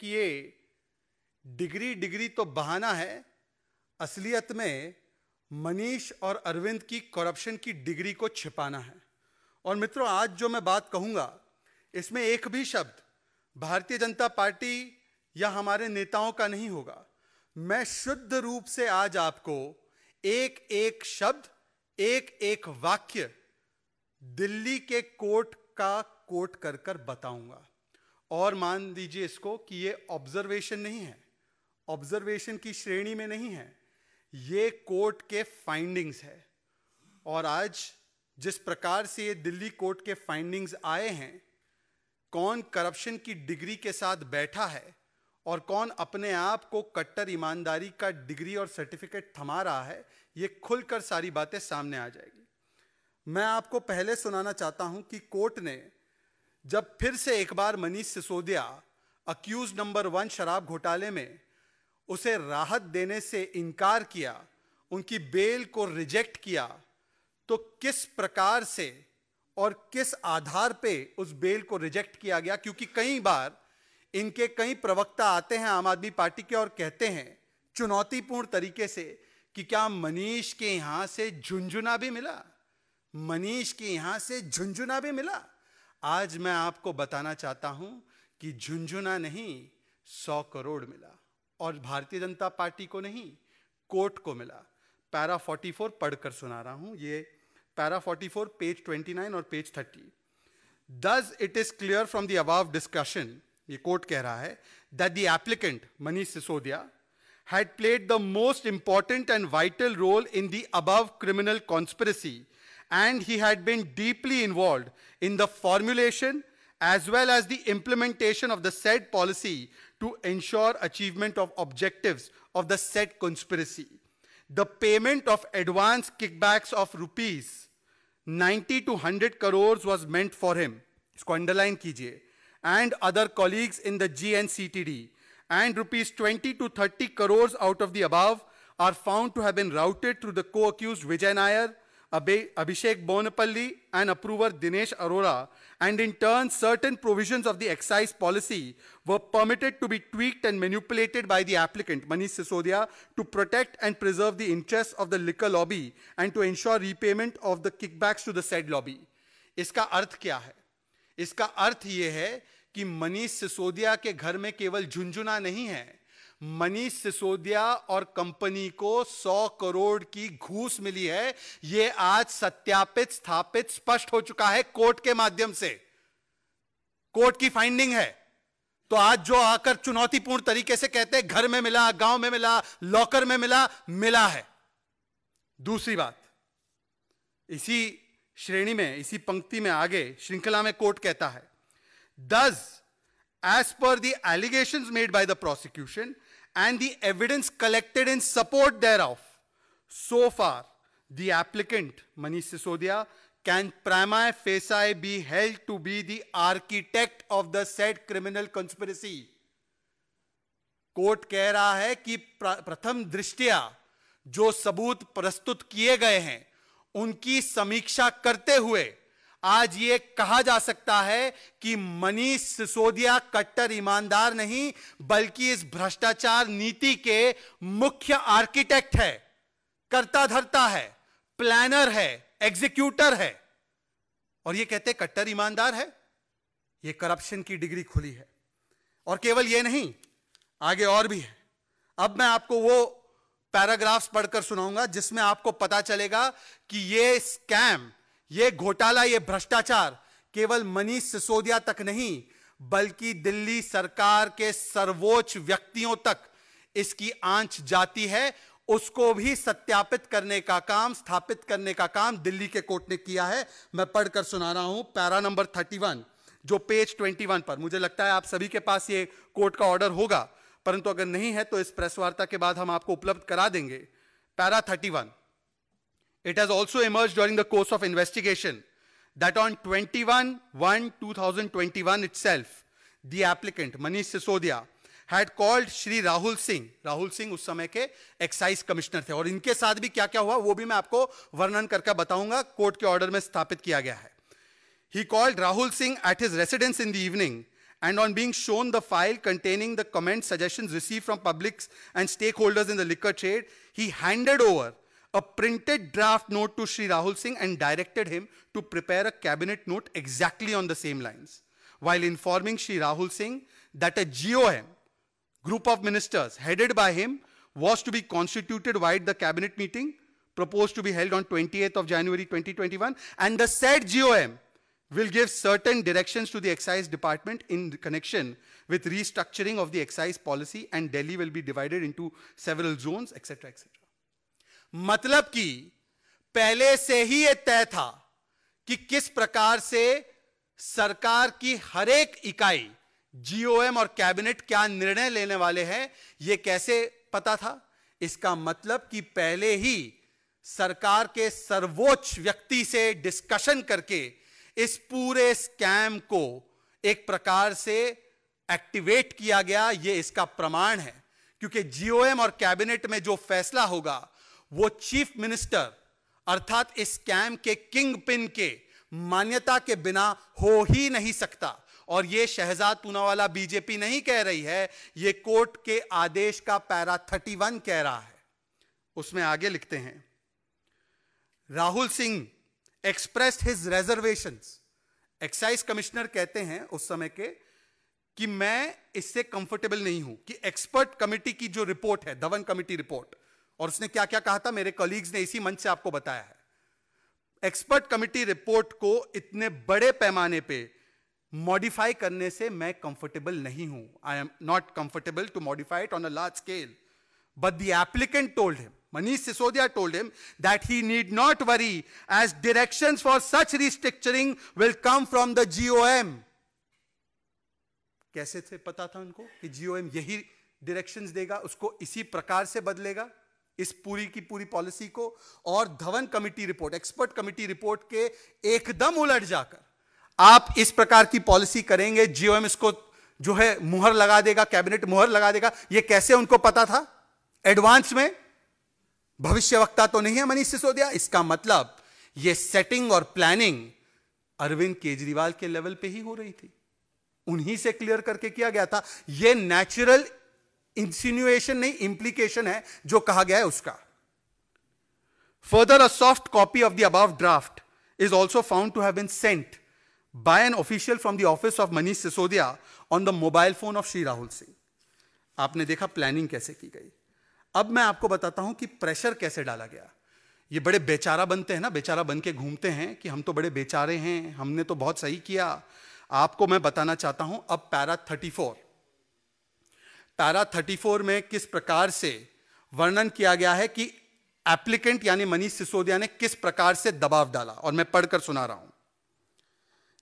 कि ये degree degree तो बहाना है, असलियत में मनीष और अरविंद की करप्शन की डिग्री को छिपाना है। और मित्रों, आज जो मैं बात कहूंगा इसमें एक भी शब्द भारतीय जनता पार्टी या हमारे नेताओं का नहीं होगा। मैं शुद्ध रूप से आज आपको एक एक शब्द, एक एक वाक्य दिल्ली के कोर्ट का कोट कर कर बताऊंगा। और मान लीजिए इसको कि ये ऑब्जर्वेशन नहीं है, ऑब्जर्वेशन की श्रेणी में नहीं है, ये कोर्ट के फाइंडिंग्स है। और आज जिस प्रकार से ये दिल्ली कोर्ट के फाइंडिंग्स आए हैं, कौन करप्शन की डिग्री के साथ बैठा है और कौन अपने आप को कट्टर ईमानदारी का डिग्री और सर्टिफिकेट थमा रहा है, ये खुलकर सारी बातें सामने आ जाएगी। मैं आपको पहले सुनाना चाहता हूं कि कोर्ट ने जब फिर से एक बार मनीष सिसोदिया अक्यूज नंबर 1 शराब घोटाले में उसे राहत देने से इनकार किया, उनकी बेल को रिजेक्ट किया, तो किस प्रकार से और किस आधार पे उस बेल को रिजेक्ट किया गया। क्योंकि कई बार इनके कई प्रवक्ता आते हैं आम आदमी पार्टी के और कहते हैं चुनौतीपूर्ण तरीके से कि क्या मनीष के यहां से झुंझुना भी मिला, मनीष के यहां से झुंझुना भी मिला। आज मैं आपको बताना चाहता हूं कि झुंझुना नहीं 100 करोड़ मिला, और भारतीय जनता पार्टी को नहीं, कोर्ट को मिला। पैरा 44 पढ़कर सुना रहा हूं, ये पैरा 44 पेज 29 और page 30। Thus it is clear from the above discussion, ये कोर्ट कह रहा है, that the applicant Manish Sisodia had played the most important and vital role in the above criminal conspiracy, and he had been deeply involved in the formulation as well as the implementation of the said policy to ensure achievement of objectives of the said conspiracy. The payment of advance kickbacks of rupees 90 to 100 crores was meant for him, isko underline kijiye, and other colleagues in the GNCTD, and rupees 20 to 30 crores out of the above are found to have been routed through the co-accused Vijay Nair, Abhishek Bonapalli and approver Dinesh Arora, and in turn certain provisions of the excise policy were permitted to be tweaked and manipulated by the applicant Manish Sisodia to protect and preserve the interests of the liquor lobby and to ensure repayment of the kickbacks to the said lobby. इसका अर्थ क्या है? इसका अर्थ यह है कि मनीष सिसोदिया के घर में केवल झुंझुना नहीं है, मनीष सिसोदिया और कंपनी को 100 करोड़ की घूस मिली है। यह आज सत्यापित, स्थापित, स्पष्ट हो चुका है कोर्ट के माध्यम से, कोर्ट की फाइंडिंग है। तो आज जो आकर चुनौतीपूर्ण तरीके से कहते हैं घर में मिला, गांव में मिला, लॉकर में मिला, मिला है। दूसरी बात, इसी श्रेणी में, इसी पंक्ति में आगे श्रृंखला में कोर्ट कहता है, Thus, as per the allegations made by the prosecution and the evidence collected in support thereof, so far the applicant Manish Sisodia can prima facie be held to be the architect of the said criminal conspiracy. Court कह रहा है कि प्रथम दृष्टया जो सबूत प्रस्तुत किए गए हैं उनकी समीक्षा करते हुए आज ये कहा जा सकता है कि मनीष सिसोदिया कट्टर ईमानदार नहीं बल्कि इस भ्रष्टाचार नीति के मुख्य आर्किटेक्ट है, कर्ता धर्ता है, प्लानर है, एग्जीक्यूटर है। और ये कहते कट्टर ईमानदार है, ये करप्शन की डिग्री खुली है। और केवल ये नहीं, आगे और भी है। अब मैं आपको वो पैराग्राफ्स पढ़कर सुनाऊंगा जिसमें आपको पता चलेगा कि ये स्कैम, ये घोटाला, ये भ्रष्टाचार केवल मनीष सिसोदिया तक नहीं बल्कि दिल्ली सरकार के सर्वोच्च व्यक्तियों तक इसकी आंच जाती है। उसको भी सत्यापित करने का काम, स्थापित करने का काम दिल्ली के कोर्ट ने किया है। मैं पढ़कर सुना रहा हूं पैरा नंबर 31 जो पेज 21 पर। मुझे लगता है आप सभी के पास ये कोर्ट का ऑर्डर होगा, परंतु अगर नहीं है तो इस प्रेस वार्ता के बाद हम आपको उपलब्ध करा देंगे। Para 31, It has also emerged during the course of investigation that on 21/1/2021 itself, the applicant Manish Sisodia had called Shri Rahul Singh. Rahul Singh उस समय के एक्साइज कमिश्नर थे, और इनके साथ भी क्या क्या हुआ वो भी मैं आपको वर्णन करके बताऊंगा, कोर्ट के ऑर्डर में स्थापित किया गया है। He called Rahul Singh at his residence in the evening and on being shown the file containing the comments, suggestions received from publics and stakeholders in the liquor trade, he handed over a printed draft note to Shri Rahul Singh and directed him to prepare a cabinet note exactly on the same lines, while informing Shri Rahul Singh that a GOM, group of ministers headed by him, was to be constituted via the cabinet meeting proposed to be held on 28th of January 2021, and the said GOM will give certain directions to the excise department in connection with restructuring of the excise policy, and Delhi will be divided into several zones, etc. etc. मतलब कि पहले से ही यह तय था कि किस प्रकार से सरकार की हर एक इकाई, GOM और कैबिनेट क्या निर्णय लेने वाले हैं, यह कैसे पता था? इसका मतलब कि पहले ही सरकार के सर्वोच्च व्यक्ति से डिस्कशन करके इस पूरे स्कैम को एक प्रकार से एक्टिवेट किया गया। यह इसका प्रमाण है, क्योंकि GOM और कैबिनेट में जो फैसला होगा वो चीफ मिनिस्टर अर्थात इस स्कैम के किंग पिन के मान्यता के बिना हो ही नहीं सकता। और यह शहजाद पूनावाला बीजेपी नहीं कह रही है, यह कोर्ट के आदेश का पैरा 31 कह रहा है। उसमें आगे लिखते हैं, Rahul Singh expressed his reservations. Excise commissioner कहते हैं उस समय के कि मैं इससे कंफर्टेबल नहीं हूं कि एक्सपर्ट कमेटी की जो रिपोर्ट है, धवन कमेटी रिपोर्ट, और उसने क्या क्या कहा था मेरे कॉलीग्स ने इसी मंच से आपको बताया है। एक्सपर्ट कमेटी रिपोर्ट को इतने बड़े पैमाने पे मॉडिफाई करने से मैं कंफर्टेबल नहीं हूं। I am not comfortable to modify it on a large scale, but the applicant told him, Manish Sisodia told him that he need not worry as directions for such restructuring will come from the GOM. कैसे थे पता था उनको कि GOM यही directions देगा, उसको इसी प्रकार से बदलेगा इस पूरी की पूरी पॉलिसी को। और Dhawan committee report, expert committee report के एकदम उलट जाकर आप इस प्रकार की पॉलिसी करेंगे, GOM इसको जो है मुहर लगा देगा, कैबिनेट मुहर लगा देगा। यह कैसे उनको पता था एडवांस में? भविष्यवक्ता तो नहीं है मनीष सिसोदिया। इसका मतलब यह सेटिंग और प्लानिंग अरविंद केजरीवाल के लेवल पे ही हो रही थी, उन्हीं से क्लियर करके किया गया था। यह नेचुरल इंसिनुएशन नहीं, इंप्लीकेशन है जो कहा गया है उसका। Further, a soft copy of the above draft is also found to have been sent by an official from the office of Manish Sisodia on the mobile phone of Shri Rahul Singh. आपने देखा प्लानिंग कैसे की गई। अब मैं आपको बताता हूं कि प्रेशर कैसे डाला गया। ये बड़े बेचारा बनते हैं ना, बेचारा बन के घूमते हैं कि हम तो बड़े बेचारे हैं, हमने तो बहुत सही किया। आपको मैं बताना चाहता हूं अब पैरा 34 में किस प्रकार से वर्णन किया गया है कि एप्लीकेंट यानी मनीष सिसोदिया ने किस प्रकार से दबाव डाला, और मैं पढ़कर सुना रहा हूं।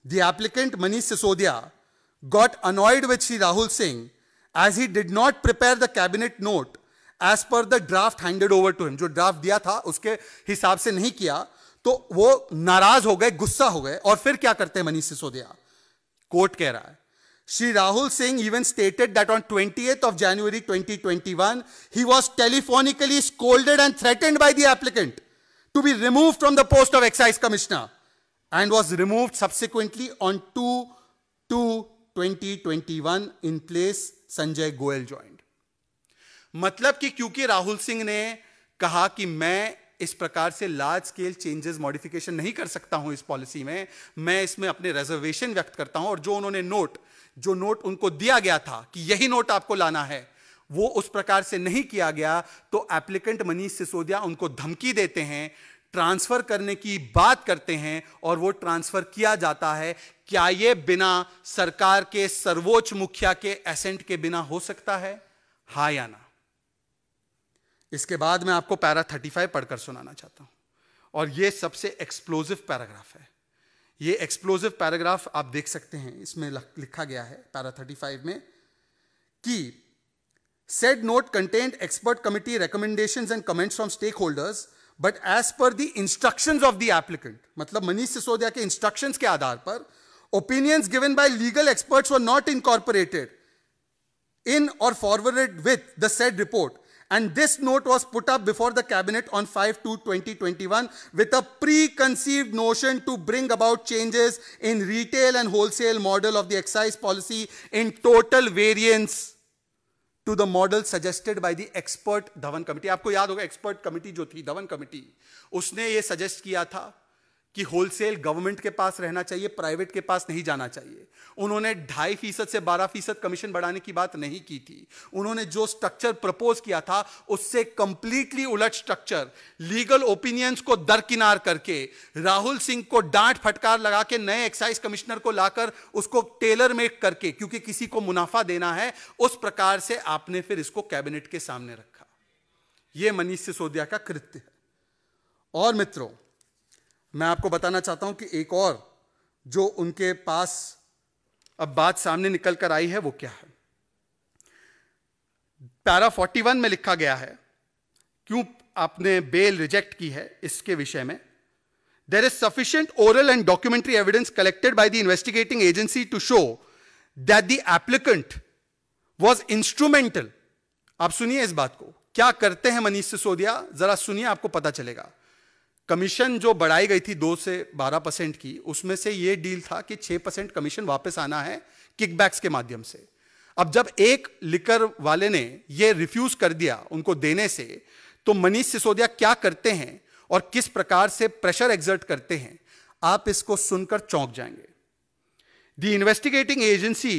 The applicant Manish Sisodia got annoyed with Shri Rahul Singh as he did not prepare the cabinet note as per the draft handed over to him. जो ड्राफ्ट दिया था उसके हिसाब से नहीं किया तो वो नाराज हो गए, गुस्सा हो गए। और फिर क्या करते हैं मनीष सिसोदिया? कोर्ट कह रहा है, Shri Rahul Singh even stated that on 20th of January 2021 he was telephonically scolded and threatened by the applicant to be removed from the post of excise commissioner and was removed subsequently on 2/2/2021 in place Sanjay Goel joined। मतलब कि क्योंकि राहुल सिंह ने कहा कि मैं इस प्रकार से लार्ज स्केल चेंजेस मॉडिफिकेशन नहीं कर सकता हूं इस पॉलिसी में, मैं इसमें अपने रिजर्वेशन व्यक्त करता हूं, और जो उन्होंने जो नोट उनको दिया गया था कि यही नोट आपको लाना है, वो उस प्रकार से नहीं किया गया, तो एप्लीकेंट मनीष सिसोदिया उनको धमकी देते हैं, ट्रांसफर करने की बात करते हैं, और वो ट्रांसफर किया जाता है। क्या यह बिना सरकार के सर्वोच्च मुखिया के एसेंट के बिना हो सकता है? हां या ना? इसके बाद मैं आपको पैरा 35 पढ़कर सुनाना चाहता हूं, और यह सबसे एक्सप्लोजिव पैराग्राफ है। यह एक्सप्लोजिव पैराग्राफ आप देख सकते हैं, इसमें लिखा गया है पैरा 35 में कि said note contained expert committee recommendations and comments from stakeholders but as per the instructions of the applicant, मतलब मनीष सिसोदिया के इंस्ट्रक्शंस के आधार पर opinions given by legal experts were not incorporated in or forwarded with the said report And this note was put up before the cabinet on 5/2/2021 with a preconceived notion to bring about changes in retail and wholesale model of the excise policy in total variance to the model suggested by the expert Dhawan committee. आपको याद होगा expert committee जो थी Dhawan committee, उसने ये suggest किया था कि होलसेल गवर्नमेंट के पास रहना चाहिए, प्राइवेट के पास नहीं जाना चाहिए। उन्होंने 2.5% से 12% कमीशन बढ़ाने की बात नहीं की थी। उन्होंने जो स्ट्रक्चर प्रपोज किया था उससे कंप्लीटली उलट स्ट्रक्चर, लीगल ओपिनियंस को दरकिनार करके, राहुल सिंह को डांट फटकार लगा के नए एक्साइज कमिश्नर को लाकर उसको टेलर मेक करके, क्योंकि किसी को मुनाफा देना है, उस प्रकार से आपने फिर इसको कैबिनेट के सामने रखा। यह मनीष सिसोदिया का कृत्य है। और मित्रों, मैं आपको बताना चाहता हूं कि एक और जो उनके पास अब बात सामने निकल कर आई है वो क्या है। पैरा 41 में लिखा गया है, क्यों आपने बेल रिजेक्ट की है इसके विषय में। There is sufficient oral and documentary evidence collected by the investigating agency to show that the applicant was instrumental. आप सुनिए इस बात को, क्या करते हैं मनीष सिसोदिया, जरा सुनिए, आपको पता चलेगा। कमीशन जो बढ़ाई गई थी 2 से 12% की, उसमें से यह डील था कि 6% कमीशन वापस आना है किकबैक्स के माध्यम से। अब जब एक लिकर वाले ने यह रिफ्यूज कर दिया उनको देने से, तो मनीष सिसोदिया क्या करते हैं और किस प्रकार से प्रेशर एक्सर्ट करते हैं, आप इसको सुनकर चौंक जाएंगे। The investigating agency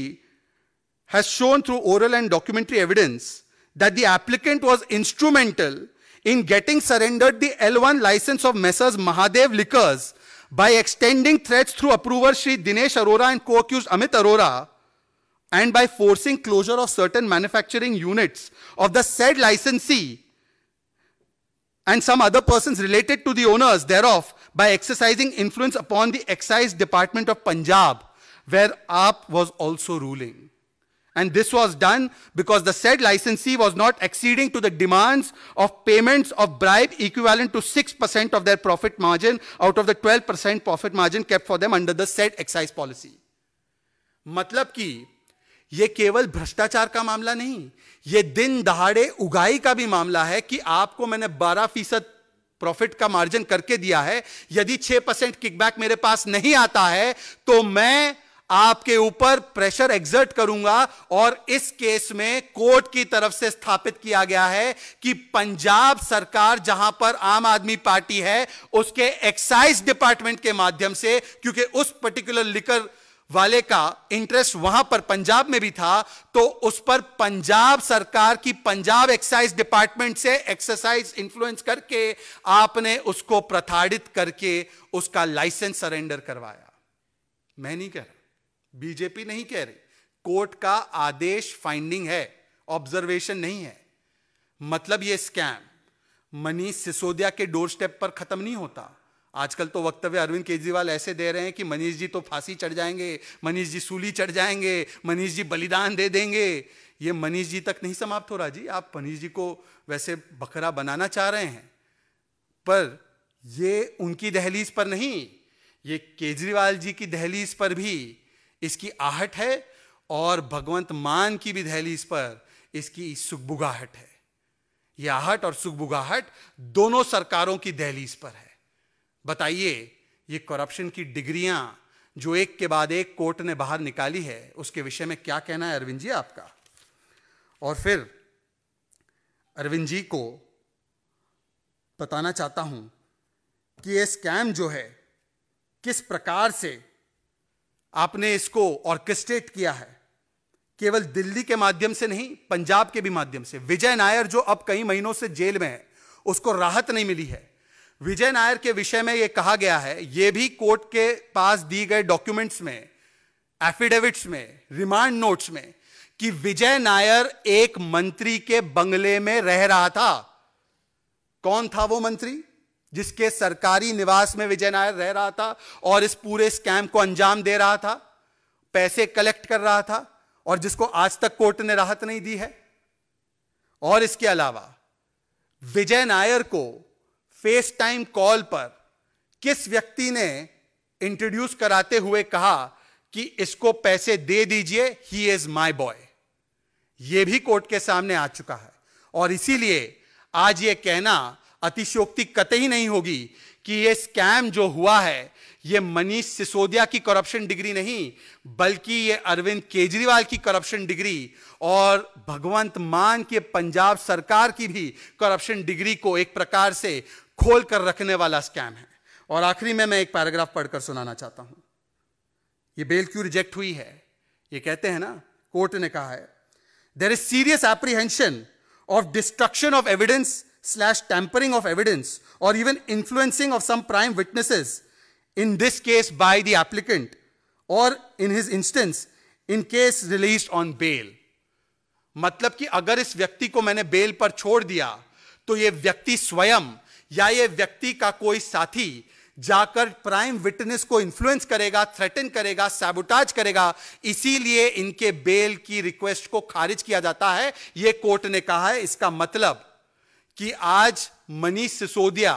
has shown through oral and documentary evidence that the applicant was instrumental in getting surrendered the L1 license of Messrs. Mahadev Liquors by extending threats through approver Shri Dinesh Arora and co-accused Amit Arora, and by forcing closure of certain manufacturing units of the said licensee and some other persons related to the owners thereof by exercising influence upon the Excise Department of Punjab, where AAP was also ruling. And this was done because the said licensee was not acceding to the demands of payments of bribe equivalent to 6% of their profit margin out of the 12% profit margin kept for them under the said excise policy. मतलब कि ये केवल भ्रष्टाचार का मामला नहीं, ये दिन दहाड़े उगाई का भी मामला है कि आपको मैंने 12% प्रॉफिट का मार्जिन करके दिया है, यदि 6% किकबैक मेरे पास नहीं आता है तो मैं आपके ऊपर प्रेशर एक्सर्ट करूंगा। और इस केस में कोर्ट की तरफ से स्थापित किया गया है कि पंजाब सरकार, जहां पर आम आदमी पार्टी है, उसके एक्साइज डिपार्टमेंट के माध्यम से, क्योंकि उस पर्टिकुलर लिकर वाले का इंटरेस्ट वहां पर पंजाब में भी था, तो उस पर पंजाब सरकार की पंजाब एक्साइज डिपार्टमेंट से एक्सरसाइज इंफ्लुएंस करके आपने उसको प्रताड़ित करके उसका लाइसेंस सरेंडर करवाया। मैं नहीं कह रहा, बीजेपी नहीं कह रही, कोर्ट का आदेश फाइंडिंग है, ऑब्जर्वेशन नहीं है। मतलब यह स्कैम मनीष सिसोदिया के डोर स्टेप पर खत्म नहीं होता। आजकल तो वक्तव्य अरविंद केजरीवाल ऐसे दे रहे हैं कि मनीष जी तो फांसी चढ़ जाएंगे, मनीष जी सूली चढ़ जाएंगे, मनीष जी बलिदान दे देंगे। ये मनीष जी तक नहीं समाप्त हो रहा जी। आप मनीष जी को वैसे बकरा बनाना चाह रहे हैं, पर ये उनकी दहलीज पर नहीं, ये केजरीवाल जी की दहलीज पर भी इसकी आहट है, और भगवंत मान की भी दहलीज पर इसकी सुगबुगाहट है। यह आहट और सुगबुगाहट दोनों सरकारों की दहलीज पर है। बताइए, ये करप्शन की डिग्रियां जो एक के बाद एक कोर्ट ने बाहर निकाली है, उसके विषय में क्या कहना है अरविंद जी आपका? और फिर अरविंद जी को बताना चाहता हूं कि यह स्कैम जो है, किस प्रकार से आपने इसको ऑर्केस्ट्रेट किया है, केवल दिल्ली के माध्यम से नहीं, पंजाब के भी माध्यम से। विजय नायर जो अब कई महीनों से जेल में है, उसको राहत नहीं मिली है। विजय नायर के विषय में यह कहा गया है, यह भी कोर्ट के पास दी गए डॉक्यूमेंट्स में, एफिडेविट्स में, रिमांड नोट्स में, कि विजय नायर एक मंत्री के बंगले में रह रहा था। कौन था वो मंत्री जिसके सरकारी निवास में विजय नायर रह रहा था और इस पूरे स्कैम को अंजाम दे रहा था, पैसे कलेक्ट कर रहा था, और जिसको आज तक कोर्ट ने राहत नहीं दी है? और इसके अलावा विजय नायर को फेस टाइम कॉल पर किस व्यक्ति ने इंट्रोड्यूस कराते हुए कहा कि इसको पैसे दे दीजिए, ही इज माय बॉय? यह भी कोर्ट के सामने आ चुका है। और इसीलिए आज यह कहना अतिशयोक्ति कतई नहीं होगी कि यह स्कैम जो हुआ है यह मनीष सिसोदिया की करप्शन डिग्री नहीं, बल्कि यह अरविंद केजरीवाल की करप्शन डिग्री और भगवंत मान के पंजाब सरकार की भी करप्शन डिग्री को एक प्रकार से खोल कर रखने वाला स्कैम है। और आखिरी में मैं एक पैराग्राफ पढ़कर सुनाना चाहता हूं। यह बेल क्यों रिजेक्ट हुई है? ये कहते हैं ना, कोर्ट ने कहा है, there is serious apprehension of destruction of evidence / tampering of evidence or even influencing of some prime witnesses, in this case by the applicant or in his instance in case released on bail। मतलब कि अगर इस व्यक्ति को मैंने bell पर छोड़ दिया तो यह व्यक्ति स्वयं या यह व्यक्ति का कोई साथी जाकर प्राइम विटनेस को इन्फ्लुएंस करेगा, थ्रेटन करेगा, सैबोटाज करेगा, इसीलिए इनके बेल की रिक्वेस्ट को खारिज किया जाता है, यह कोर्ट ने कहा है। इसका मतलब कि आज मनीष सिसोदिया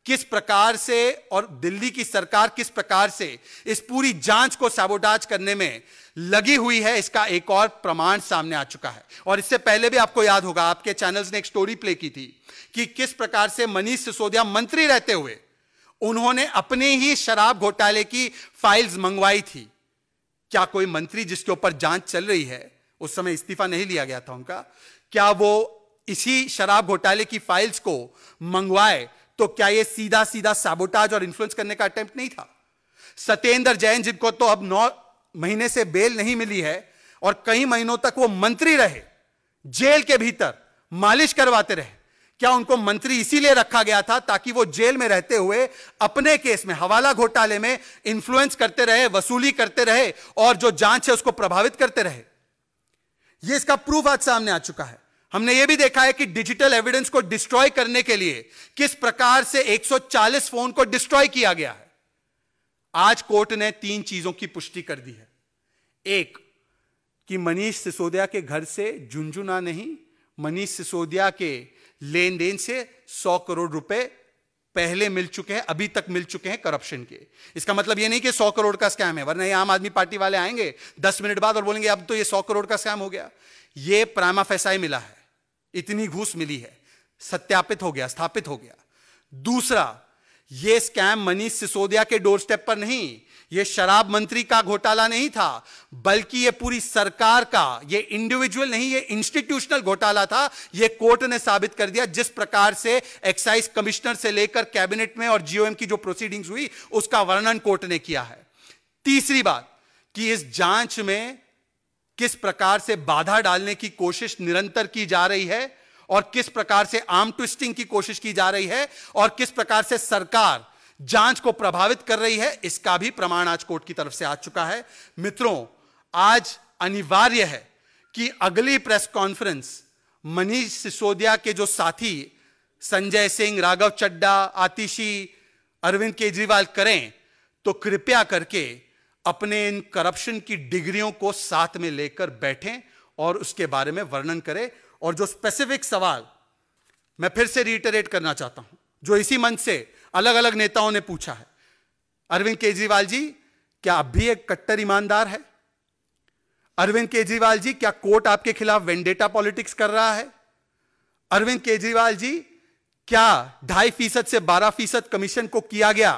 किस प्रकार से और दिल्ली की सरकार किस प्रकार से इस पूरी जांच को सैबोटाज करने में लगी हुई है, इसका एक और प्रमाण सामने आ चुका है। और इससे पहले भी आपको याद होगा, आपके चैनल्स ने एक स्टोरी प्ले की थी कि किस प्रकार से मनीष सिसोदिया मंत्री रहते हुए उन्होंने अपने ही शराब घोटाले की फाइल्स मंगवाई थी। क्या कोई मंत्री जिसके ऊपर जांच चल रही है, उस समय इस्तीफा नहीं लिया गया था उनका, क्या वो इसी शराब घोटाले की फाइल्स को मंगवाए तो क्या यह सीधा सीधा सैबोटाज और इन्फ्लुएंस करने का अटेम्प्ट नहीं था? सत्येंद्र जैन, जिनको तो अब 9 महीने से बेल नहीं मिली है और कई महीनों तक वो मंत्री रहे, जेल के भीतर मालिश करवाते रहे, क्या उनको मंत्री इसीलिए रखा गया था ताकि वो जेल में रहते हुए अपने केस में, हवाला घोटाले में इन्फ्लुएंस करते रहे, वसूली करते रहे और जो जांच है उसको प्रभावित करते रहे? यह इसका प्रूफ आज सामने आ चुका है। हमने यह भी देखा है कि डिजिटल एविडेंस को डिस्ट्रॉय करने के लिए किस प्रकार से 140 फोन को डिस्ट्रॉय किया गया है। आज कोर्ट ने 3 चीजों की पुष्टि कर दी है। एक, कि मनीष सिसोदिया के घर से झुंझुना नहीं, मनीष सिसोदिया के लेन देन से 100 करोड़ रुपए पहले मिल चुके हैं, अभी तक मिल चुके हैं करप्शन के। इसका मतलब यह नहीं कि 100 करोड़ का स्कैम है, वरना ये आम आदमी पार्टी वाले आएंगे 10 मिनट बाद और बोलेंगे अब तो ये 100 करोड़ का स्कैम हो गया। ये प्राइमा फेसाई मिला है, इतनी घूस मिली है, सत्यापित हो गया, स्थापित हो गया। दूसरा, यह स्कैम मनीष सिसोदिया के डोर स्टेप पर नहीं, यह शराब मंत्री का घोटाला नहीं था, बल्कि यह पूरी सरकार का, यह इंडिविजुअल नहीं, यह इंस्टीट्यूशनल घोटाला था। यह कोर्ट ने साबित कर दिया। जिस प्रकार से एक्साइज कमिश्नर से लेकर कैबिनेट में और जीओएम की जो प्रोसीडिंग्स हुई उसका वर्णन कोर्ट ने किया है। तीसरी बात, कि इस जांच में किस प्रकार से बाधा डालने की कोशिश निरंतर की जा रही है और किस प्रकार से आर्म ट्विस्टिंग की कोशिश की जा रही है और किस प्रकार से सरकार जांच को प्रभावित कर रही है, इसका भी प्रमाण आज कोर्ट की तरफ से आ चुका है। मित्रों, आज अनिवार्य है कि अगली प्रेस कॉन्फ्रेंस मनीष सिसोदिया के जो साथी संजय सिंह, राघव चड्डा, आतिशी, अरविंद केजरीवाल करें तो कृपया करके अपने इन करप्शन की डिग्रियों को साथ में लेकर बैठें और उसके बारे में वर्णन करें। और जो स्पेसिफिक सवाल मैं फिर से रिइटरेट करना चाहता हूं, जो इसी मंच से अलग अलग नेताओं ने पूछा है, अरविंद केजरीवाल जी क्या अब भी एक कट्टर ईमानदार है? अरविंद केजरीवाल जी क्या कोर्ट आपके खिलाफ वेंडेटा पॉलिटिक्स कर रहा है? अरविंद केजरीवाल जी क्या 2.5% से 12% कमीशन को किया गया,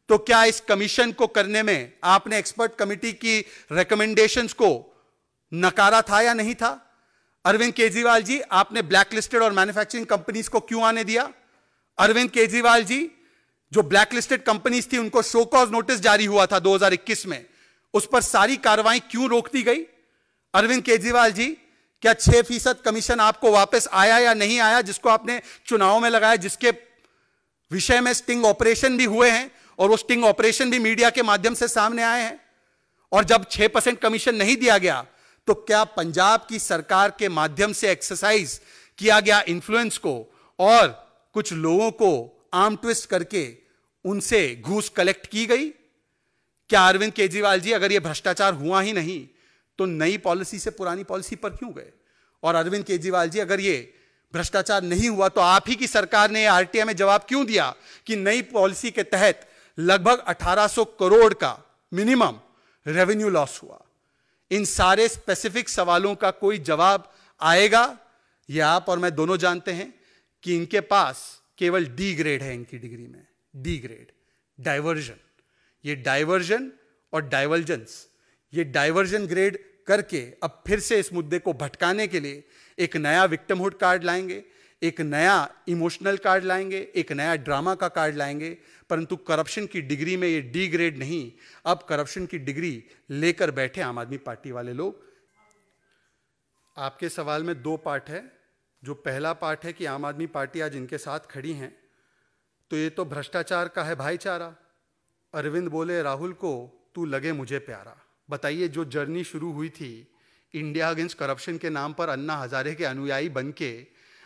तो क्या इस कमीशन को करने में आपने एक्सपर्ट कमेटी की रिकमेंडेशंस को नकारा था या नहीं था? अरविंद केजरीवाल जी आपने ब्लैकलिस्टेड और मैन्युफैक्चरिंग कंपनीज को क्यों आने दिया? अरविंद केजरीवाल जी जो ब्लैकलिस्टेड कंपनीज थी उनको शो कॉज नोटिस जारी हुआ था 2021 में, उस पर सारी कार्रवाई क्यों रोक दी गई? अरविंद केजरीवाल जी क्या 6% कमीशन आपको वापस आया या नहीं आया, जिसको आपने चुनाव में लगाया, जिसके विषय में स्टिंग ऑपरेशन भी हुए हैं और वो स्टिंग ऑपरेशन भी मीडिया के माध्यम से सामने आए हैं? और जब 6% कमीशन नहीं दिया गया तो क्या पंजाब की सरकार के माध्यम से एक्सरसाइज किया गया इन्फ्लुएंस को और कुछ लोगों को आर्म ट्विस्ट करके उनसे घूस कलेक्ट की गई? क्या अरविंद केजरीवाल जी अगर यह भ्रष्टाचार हुआ ही नहीं तो नई पॉलिसी से पुरानी पॉलिसी पर क्यों गए? और अरविंद केजरीवाल जी अगर यह भ्रष्टाचार नहीं हुआ तो आप ही की सरकार ने आरटीआई में जवाब क्यों दिया कि नई पॉलिसी के तहत लगभग 1800 करोड़ का मिनिमम रेवेन्यू लॉस हुआ? इन सारे स्पेसिफिक सवालों का कोई जवाब आएगा ये आप और मैं दोनों जानते हैं कि इनके पास केवल डी ग्रेड है इनकी डिग्री में, डी ग्रेड। डाइवर्जन, ये डाइवर्जन और डाइवर्जेंस, ये डाइवर्जन ग्रेड करके अब फिर से इस मुद्दे को भटकाने के लिए एक नया विक्टिमहुड कार्ड लाएंगे, एक नया इमोशनल कार्ड लाएंगे, एक नया ड्रामा का कार्ड लाएंगे। परंतु करप्शन की डिग्री में ये डी ग्रेड नहीं, अब करप्शन की डिग्री लेकर बैठे आम आदमी पार्टी वाले लोग। आपके सवाल में दो पार्ट है। जो पहला पार्ट है कि आम आदमी पार्टी आज इनके साथ खड़ी हैं, तो ये तो भ्रष्टाचार का है भाईचारा। अरविंद बोले राहुल को, तू लगे मुझे प्यारा। बताइए, जो जर्नी शुरू हुई थी इंडिया अगेंस्ट करप्शन के नाम पर अन्ना हजारे के अनुयायी बन के,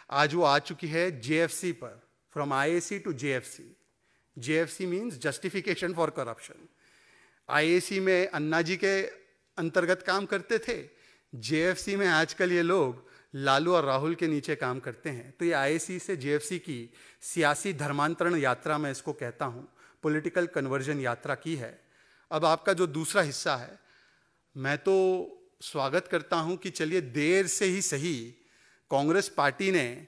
आज वो आ चुकी है जेएफसी पर, from IAC to JFC. JFC means justification for corruption. IAC में अन्ना जी के अंतर्गत काम करते थे, जेएफसी में आजकल ये लोग लालू और राहुल के नीचे काम करते हैं। तो ये आईएसी से जेएफसी की सियासी धर्मांतरण यात्रा, मैं इसको कहता हूँ, पॉलिटिकल कन्वर्जन यात्रा की है। अब आपका जो दूसरा हिस्सा है, मैं तो स्वागत करता हूं कि चलिए देर से ही सही कांग्रेस पार्टी ने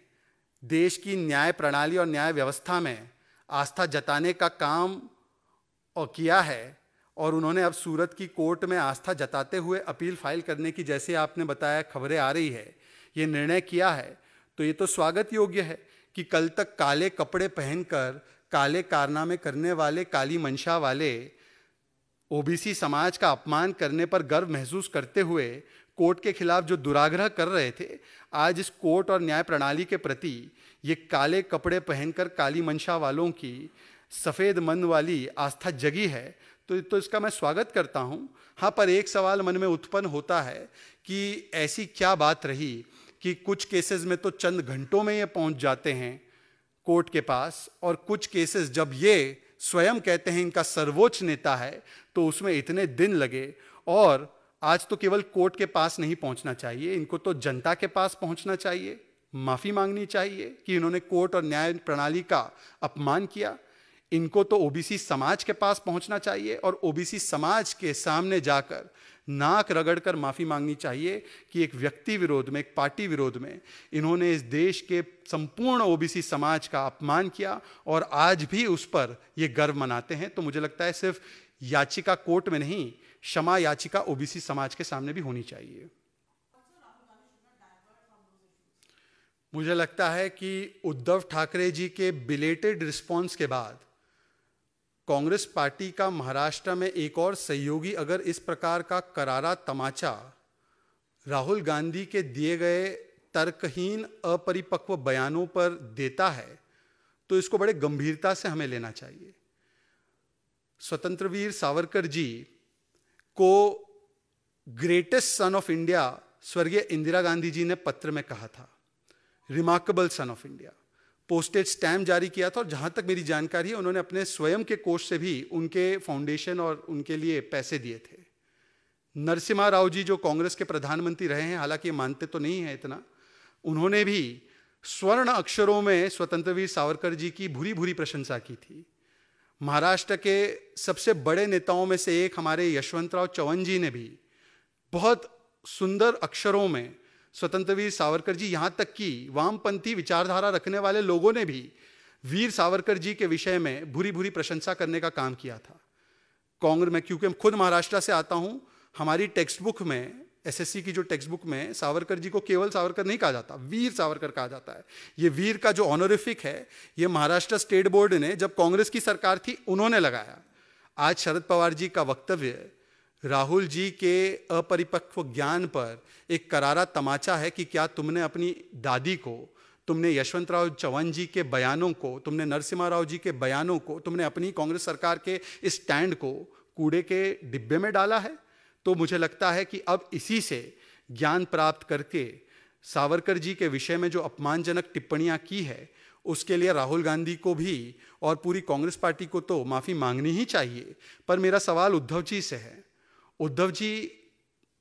देश की न्याय प्रणाली और न्याय व्यवस्था में आस्था जताने का काम और किया है, और उन्होंने अब सूरत की कोर्ट में आस्था जताते हुए अपील फाइल करने की, जैसे आपने बताया खबरें आ रही है, ये निर्णय किया है। तो ये तो स्वागत योग्य है कि कल तक काले कपड़े पहनकर काले कारनामे करने वाले, काली मंशा वाले, ओबीसी समाज का अपमान करने पर गर्व महसूस करते हुए कोर्ट के खिलाफ जो दुराग्रह कर रहे थे, आज इस कोर्ट और न्याय प्रणाली के प्रति ये काले कपड़े पहनकर काली मंशा वालों की सफ़ेद मन वाली आस्था जगी है। तो इसका मैं स्वागत करता हूँ। हाँ, पर एक सवाल मन में उत्पन्न होता है कि ऐसी क्या बात रही कि कुछ केसेस में तो चंद घंटों में ये पहुँच जाते हैं कोर्ट के पास, और कुछ केसेस जब ये स्वयं कहते हैं इनका सर्वोच्च नेता है तो उसमें इतने दिन लगे। और आज तो केवल कोर्ट के पास नहीं पहुंचना चाहिए, इनको तो जनता के पास पहुंचना चाहिए, माफ़ी मांगनी चाहिए कि इन्होंने कोर्ट और न्याय प्रणाली का अपमान किया। इनको तो ओबीसी समाज के पास पहुंचना चाहिए और ओबीसी समाज के सामने जाकर नाक रगड़कर माफ़ी मांगनी चाहिए कि एक व्यक्ति विरोध में, एक पार्टी विरोध में इन्होंने इस देश के संपूर्ण ओबीसी समाज का अपमान किया और आज भी उस पर ये गर्व मनाते हैं। तो मुझे लगता है सिर्फ याचिका कोर्ट में नहीं, क्षमा याचिका ओबीसी समाज के सामने भी होनी चाहिए। मुझे लगता है कि उद्धव ठाकरे जी के बिलेटेड रिस्पॉन्स के बाद कांग्रेस पार्टी का महाराष्ट्र में एक और सहयोगी अगर इस प्रकार का करारा तमाचा राहुल गांधी के दिए गए तर्कहीन अपरिपक्व बयानों पर देता है तो इसको बड़े गंभीरता से हमें लेना चाहिए। स्वतंत्र वीर सावरकर जी को ग्रेटेस्ट सन ऑफ इंडिया स्वर्गीय इंदिरा गांधी जी ने पत्र में कहा था, remarkable son of India. Postage stamp जारी किया था और जहां तक मेरी जानकारी है उन्होंने अपने स्वयं के कोष से भी उनके फाउंडेशन और उनके लिए पैसे दिए थे। नरसिम्हा राव जी जो कांग्रेस के प्रधानमंत्री रहे हैं, हालांकि मानते तो नहीं है इतना, उन्होंने भी स्वर्ण अक्षरों में स्वतंत्र वीर सावरकर जी की भूरी भूरी प्रशंसा की थी। महाराष्ट्र के सबसे बड़े नेताओं में से एक हमारे यशवंतराव चव्हाण जी ने भी बहुत सुंदर अक्षरों में स्वतंत्र वीर सावरकर जी, यहाँ तक कि वामपंथी विचारधारा रखने वाले लोगों ने भी वीर सावरकर जी के विषय में भूरी भूरी प्रशंसा करने का काम किया था। कांग्रेस में, क्योंकि मैं खुद महाराष्ट्र से आता हूँ, हमारी टेक्स्ट बुक में, एसएससी की जो टेक्स्ट बुक में सावरकर जी को केवल सावरकर नहीं कहा जाता, वीर सावरकर कहा जाता है। ये वीर का जो ऑनरिफिक है, ये महाराष्ट्र स्टेट बोर्ड ने जब कांग्रेस की सरकार थी उन्होंने लगाया। आज शरद पवार जी का वक्तव्य राहुल जी के अपरिपक्व ज्ञान पर एक करारा तमाचा है कि क्या तुमने अपनी दादी को, तुमने यशवंतराव चव्हाण जी के बयानों को, तुमने नरसिम्हा राव जी के बयानों को, तुमने अपनी कांग्रेस सरकार के इस स्टैंड को कूड़े के डिब्बे में डाला है। तो मुझे लगता है कि अब इसी से ज्ञान प्राप्त करके सावरकर जी के विषय में जो अपमानजनक टिप्पणियां की है उसके लिए राहुल गांधी को भी और पूरी कांग्रेस पार्टी को तो माफ़ी मांगनी ही चाहिए। पर मेरा सवाल उद्धव जी से है। उद्धव जी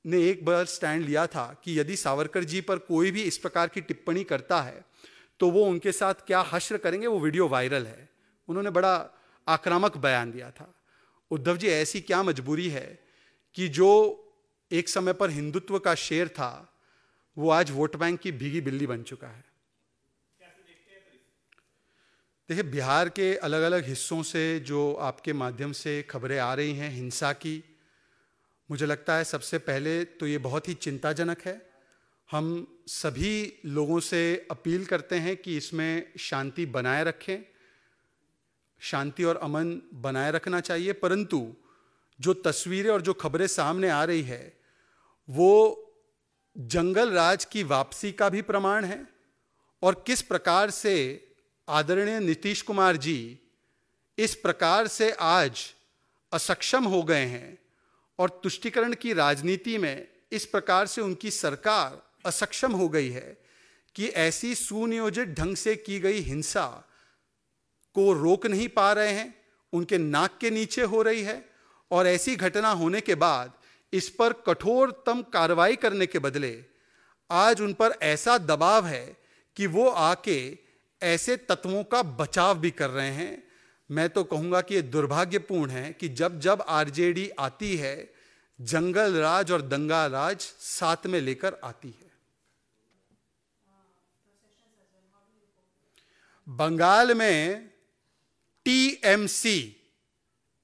ने एक बार स्टैंड लिया था कि यदि सावरकर जी पर कोई भी इस प्रकार की टिप्पणी करता है तो वो उनके साथ क्या हश्र करेंगे। वो वीडियो वायरल है, उन्होंने बड़ा आक्रामक बयान दिया था। उद्धव जी, ऐसी क्या मजबूरी है कि जो एक समय पर हिंदुत्व का शेर था वो आज वोट बैंक की भीगी बिल्ली बन चुका है। देखिए, बिहार के अलग अलग हिस्सों से जो आपके माध्यम से खबरें आ रही हैं हिंसा की, मुझे लगता है सबसे पहले तो ये बहुत ही चिंताजनक है। हम सभी लोगों से अपील करते हैं कि इसमें शांति बनाए रखें, शांति और अमन बनाए रखना चाहिए। परंतु जो तस्वीरें और जो खबरें सामने आ रही है वो जंगल राज की वापसी का भी प्रमाण है, और किस प्रकार से आदरणीय नीतीश कुमार जी इस प्रकार से आज असक्षम हो गए हैं और तुष्टीकरण की राजनीति में इस प्रकार से उनकी सरकार असक्षम हो गई है कि ऐसी सुनियोजित ढंग से की गई हिंसा को रोक नहीं पा रहे हैं, उनके नाक के नीचे हो रही है। और ऐसी घटना होने के बाद इस पर कठोरतम कार्रवाई करने के बदले आज उन पर ऐसा दबाव है कि वो आके ऐसे तत्वों का बचाव भी कर रहे हैं। मैं तो कहूंगा कि ये दुर्भाग्यपूर्ण है कि जब जब आरजेडी आती है, जंगल राज और दंगा राज साथ में लेकर आती है। बंगाल में टीएमसी,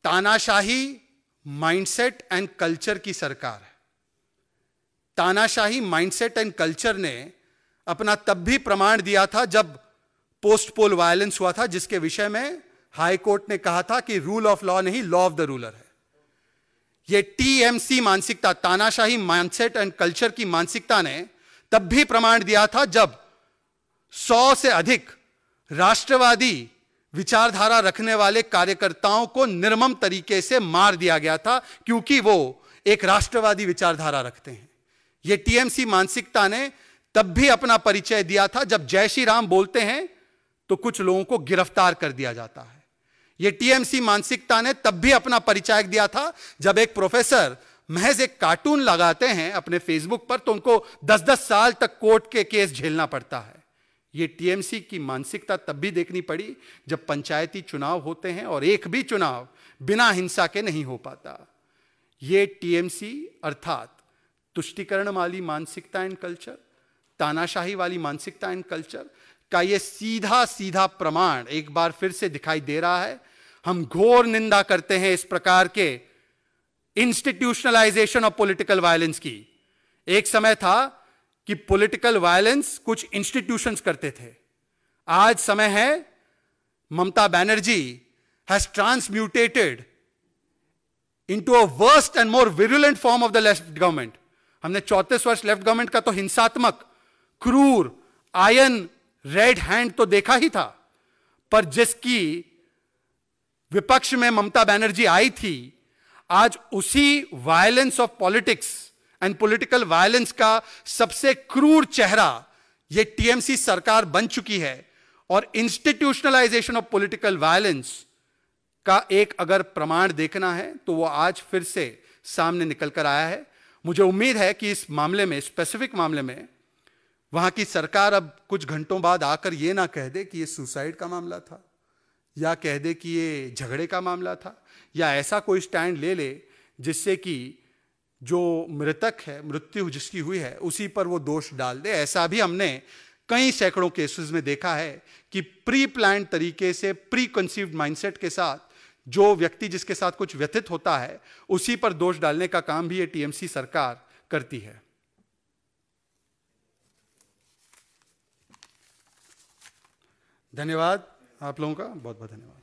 तानाशाही माइंडसेट एंड कल्चर की सरकार है। तानाशाही माइंडसेट एंड कल्चर ने अपना तब भी प्रमाण दिया था जब पोस्ट पोल वायलेंस हुआ था, जिसके विषय में हाई कोर्ट ने कहा था कि रूल ऑफ लॉ नहीं, लॉ ऑफ द रूलर है। यह टीएमसी मानसिकता, तानाशाही माइंडसेट एंड कल्चर की मानसिकता ने तब भी प्रमाण दिया था जब 100 से अधिक राष्ट्रवादी विचारधारा रखने वाले कार्यकर्ताओं को निर्मम तरीके से मार दिया गया था, क्योंकि वो एक राष्ट्रवादी विचारधारा रखते हैं। यह टीएमसी मानसिकता ने तब भी अपना परिचय दिया था जब जय श्री राम बोलते हैं तो कुछ लोगों को गिरफ्तार कर दिया जाता है। यह टीएमसी मानसिकता ने तब भी अपना परिचय दिया था जब एक प्रोफेसर महज एक कार्टून लगाते हैं अपने फेसबुक पर तो उनको 10-10 साल तक कोर्ट के केस झेलना पड़ता है। यह टीएमसी की मानसिकता तब भी देखनी पड़ी जब पंचायती चुनाव होते हैं और एक भी चुनाव बिना हिंसा के नहीं हो पाता। यह टीएमसी अर्थात तुष्टीकरण वाली मानसिकता एंड कल्चर, तानाशाही वाली मानसिकता एंड कल्चर का यह सीधा सीधा प्रमाण एक बार फिर से दिखाई दे रहा है। हम घोर निंदा करते हैं इस प्रकार के इंस्टीट्यूशनलाइजेशन ऑफ पॉलिटिकल वायलेंस की। एक समय था कि पॉलिटिकल वायलेंस कुछ इंस्टीट्यूशंस करते थे, आज समय है Mamata Banerjee has transmutated into a worst and more virulent form of the left government. हमने 34 वर्ष लेफ्ट गवर्नमेंट का तो हिंसात्मक, क्रूर, आयन रेड हैंड तो देखा ही था, पर जिसकी विपक्ष में ममता बनर्जी आई थी, आज उसी violence of politics and political violence का सबसे क्रूर चेहरा यह टीएमसी सरकार बन चुकी है। और इंस्टीट्यूशनलाइजेशन ऑफ पॉलिटिकल वायलेंस का एक अगर प्रमाण देखना है तो वो आज फिर से सामने निकल कर आया है। मुझे उम्मीद है कि इस मामले में, स्पेसिफिक मामले में, वहां की सरकार अब कुछ घंटों बाद आकर यह ना कह दे कि यह सुसाइड का मामला था, या कह दे कि यह झगड़े का मामला था, या ऐसा कोई स्टैंड ले ले जिससे कि जो मृतक है, मृत्यु जिसकी हुई है, उसी पर वो दोष डाल दे। ऐसा भी हमने कई सैकड़ों केसेस में देखा है कि प्री प्लान्ड तरीके से, प्री कंसीव्ड माइंडसेट के साथ जो व्यक्ति जिसके साथ कुछ व्यथित होता है उसी पर दोष डालने का काम भी ये टीएमसी सरकार करती है। धन्यवाद आप लोगों का, बहुत बहुत धन्यवाद।